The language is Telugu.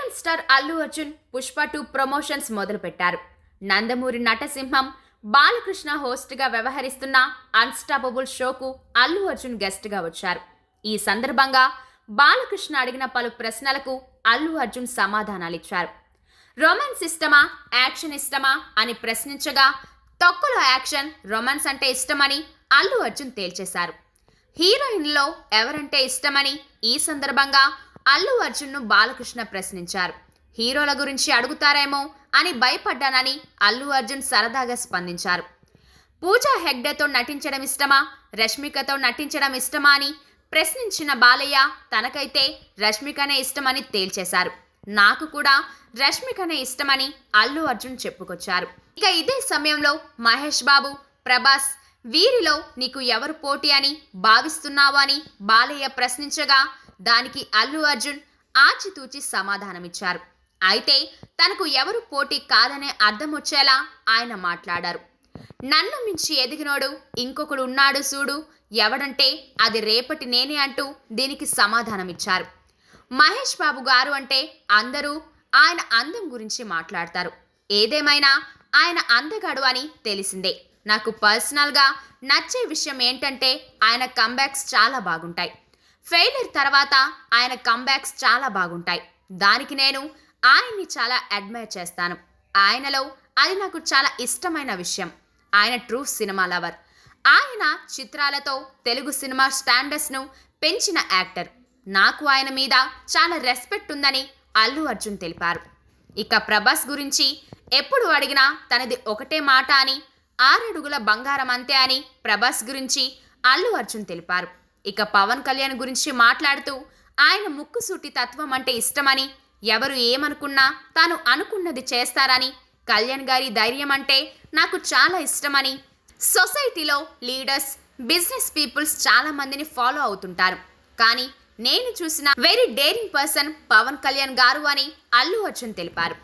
Rebel star Allu Arjun Pushpa 2 promotions మొదలుపెట్టారు. నందమూరి నటసింహం బాలకృష్ణ హోస్ట్గా వ్యవహరిస్తున్న అన్స్టాపబుల్ షోకు అల్లు అర్జున్ గెస్ట్గా వచ్చారు. ఈ సందర్భంగా బాలకృష్ణ అడిగిన పలు ప్రశ్నలకు అల్లు అర్జున్ సమాధానాలిచ్చారు. రొమాన్స్ ఇష్టమా, యాక్షన్ ఇష్టమా అని ప్రశ్నించగా తొక్కులో యాక్షన్, రొమాన్స్ అంటే ఇష్టమని అల్లు అర్జున్ తేల్చేశారు. హీరోయిన్లో ఎవరంటే ఇష్టమని ఈ సందర్భంగా అల్లు అర్జున్ను బాలకృష్ణ ప్రశ్నించారు. హీరోల గురించి అడుగుతారేమో అని భయపడ్డానని అల్లు అర్జున్ సరదాగా స్పందించారు. పూజా హెగ్డేతో నటించడం ఇష్టమా, రష్మికతో నటించడం ఇష్టమా అని ప్రశ్నించిన బాలయ్య తనకైతే రష్మికనే ఇష్టమని తేల్చేశారు. నాకు కూడా రష్మికనే ఇష్టమని అల్లు అర్జున్ చెప్పుకొచ్చారు. ఇక ఇదే సమయంలో మహేష్ బాబు, ప్రభాస్ వీరిలో నీకు ఎవరు పోటీ అని భావిస్తున్నావు అని బాలయ్య ప్రశ్నించగా దానికి అల్లు అర్జున్ ఆచితూచి సమాధానమిచ్చారు. అయితే తనకు ఎవరు పోటీ కాదనే అర్థం వచ్చేలా ఆయన మాట్లాడారు. నన్ను మించి ఎదిగినోడు ఇంకొకడు ఉన్నాడు చూడు, ఎవడంటే అది రేపటి నేనే అంటూ దీనికి సమాధానమిచ్చారు. మహేష్ బాబు గారు అంటే అందరూ ఆయన అందం గురించి మాట్లాడతారు. ఏదేమైనా ఆయన అందగాడు అని తెలిసిందే. నాకు పర్సనల్గా నచ్చే విషయం ఏంటంటే ఆయన కంబ్యాక్స్ చాలా బాగుంటాయి. ఫెయిలియర్ తర్వాత ఆయన కంబ్యాక్స్ చాలా బాగుంటాయి. దానికి నేను ఆయన్ని చాలా అడ్మైర్ చేస్తాను. ఆయనలో అది నాకు చాలా ఇష్టమైన విషయం. ఆయన ట్రూ సినిమా లవర్. ఆయన చిత్రాలతో తెలుగు సినిమా స్టాండర్డ్స్ను పెంచిన యాక్టర్. నాకు ఆయన మీద చాలా రెస్పెక్ట్ ఉందని అల్లు అర్జున్ తెలిపారు. ఇక ప్రభాస్ గురించి ఎప్పుడు అడిగినా తనది ఒకటే మాట అని, 6 అడుగుల బంగారం అంతే అని ప్రభాస్ గురించి అల్లు అర్జున్ తెలిపారు. ఇక పవన్ కళ్యాణ్ గురించి మాట్లాడుతూ ఆయన ముక్కుసూటి తత్వం అంటే ఇష్టమని, ఎవరు ఏమనుకున్నా తాను అనుకున్నది చేస్తారని, కళ్యాణ్ గారి ధైర్యం అంటే నాకు చాలా ఇష్టమని, సొసైటీలో లీడర్స్, బిజినెస్ పీపుల్స్ చాలా మందిని ఫాలో అవుతుంటారు, కానీ నేను చూసిన very daring person Pawan Kalyan గారు అని అల్లు అర్జున్ తెలిపారు.